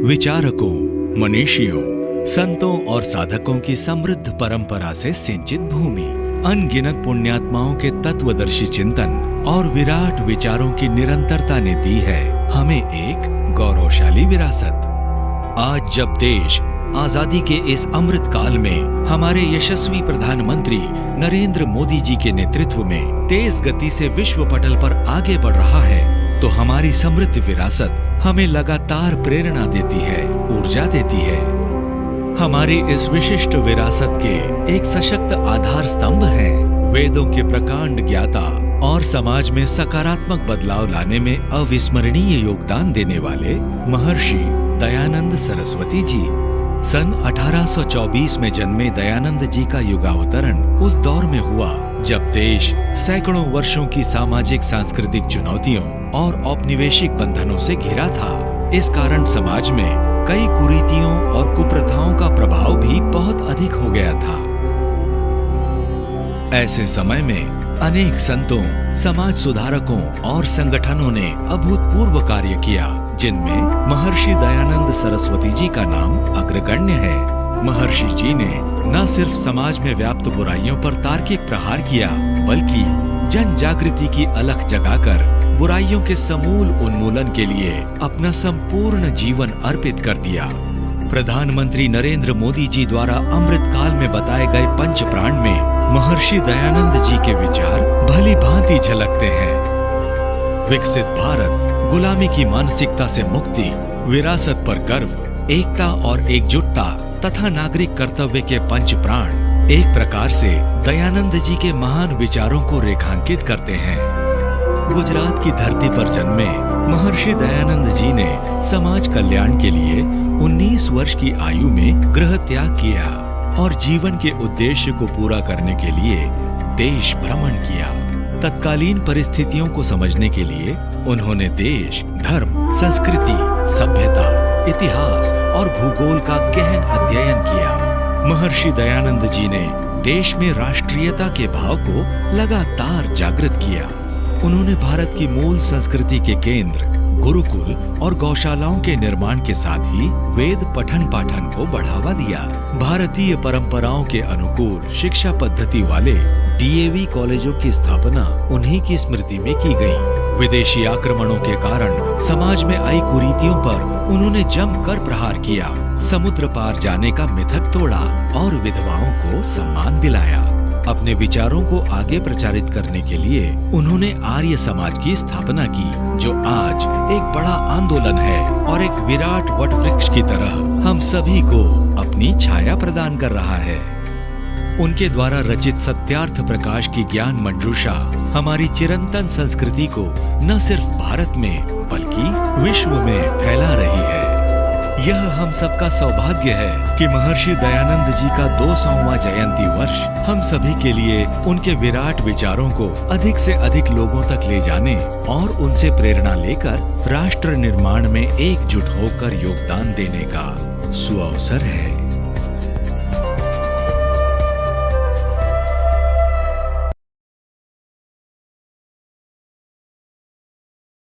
विचारकों, मनीषियों, संतों और साधकों की समृद्ध परंपरा से सिंचित भूमि, अनगिनत पुण्यात्माओं के तत्वदर्शी चिंतन और विराट विचारों की निरंतरता ने दी है हमें एक गौरवशाली विरासत। आज जब देश आजादी के इस अमृत काल में हमारे यशस्वी प्रधानमंत्री नरेंद्र मोदी जी के नेतृत्व में तेज गति से विश्व पटल पर आगे बढ़ रहा है, तो हमारी समृद्ध विरासत हमें लगातार प्रेरणा देती है, ऊर्जा देती है। हमारी इस विशिष्ट विरासत के एक सशक्त आधार स्तंभ हैं वेदों के प्रकांड ज्ञाता और समाज में सकारात्मक बदलाव लाने में अविस्मरणीय योगदान देने वाले महर्षि दयानंद सरस्वती जी। सन 1824 में जन्मे दयानंद जी का युगावतरण उस दौर में हुआ जब देश सैकड़ों वर्षों की सामाजिक सांस्कृतिक चुनौतियों और औपनिवेशिक बंधनों से घिरा था। इस कारण समाज में कई कुरीतियों और कुप्रथाओं का प्रभाव भी बहुत अधिक हो गया था। ऐसे समय में अनेक संतों, समाज सुधारकों और संगठनों ने अभूतपूर्व कार्य किया, जिनमें महर्षि दयानंद सरस्वती जी का नाम अग्रगण्य है। महर्षि जी ने न सिर्फ समाज में व्याप्त बुराइयों पर तार्किक प्रहार किया, बल्कि जन जागृति की अलख जगाकर बुराइयों के समूल उन्मूलन के लिए अपना संपूर्ण जीवन अर्पित कर दिया। प्रधानमंत्री नरेंद्र मोदी जी द्वारा अमृत काल में बताए गए पंच प्राण में महर्षि दयानंद जी के विचार भली भांति झलकते हैं। विकसित भारत, गुलामी की मानसिकता से मुक्ति, विरासत पर गर्व, एकता और एकजुटता तथा नागरिक कर्तव्य के पंच प्राण एक प्रकार से दयानंद जी के महान विचारों को रेखांकित करते हैं। गुजरात की धरती पर जन्मे महर्षि दयानंद जी ने समाज कल्याण के लिए 19 वर्ष की आयु में गृह त्याग किया और जीवन के उद्देश्य को पूरा करने के लिए देश भ्रमण किया। तत्कालीन परिस्थितियों को समझने के लिए उन्होंने देश, धर्म, संस्कृति, सभ्यता, इतिहास और भूगोल का गहन अध्ययन किया। महर्षि दयानंद जी ने देश में राष्ट्रीयता के भाव को लगातार जागृत किया। उन्होंने भारत की मूल संस्कृति के केंद्र, गुरुकुल और गौशालाओं के निर्माण के साथ ही वेद पठन पाठन को बढ़ावा दिया। भारतीय परंपराओं के अनुकूल शिक्षा पद्धति वाले डीएवी कॉलेजों की स्थापना उन्हीं की स्मृति में की गई। विदेशी आक्रमणों के कारण समाज में आई कुरीतियों पर उन्होंने जमकर प्रहार किया, समुद्र पार जाने का मिथक तोड़ा और विधवाओं को सम्मान दिलाया। अपने विचारों को आगे प्रचारित करने के लिए उन्होंने आर्य समाज की स्थापना की, जो आज एक बड़ा आंदोलन है और एक विराट वटवृक्ष की तरह हम सभी को अपनी छाया प्रदान कर रहा है। उनके द्वारा रचित सत्यार्थ प्रकाश की ज्ञान मंजूषा हमारी चिरंतन संस्कृति को न सिर्फ भारत में बल्कि विश्व में फैला रही है। यह हम सबका सौभाग्य है कि महर्षि दयानंद जी का 200वां जयंती वर्ष हम सभी के लिए उनके विराट विचारों को अधिक से अधिक लोगों तक ले जाने और उनसे प्रेरणा लेकर राष्ट्र निर्माण में एकजुट होकर योगदान देने का सुअवसर है।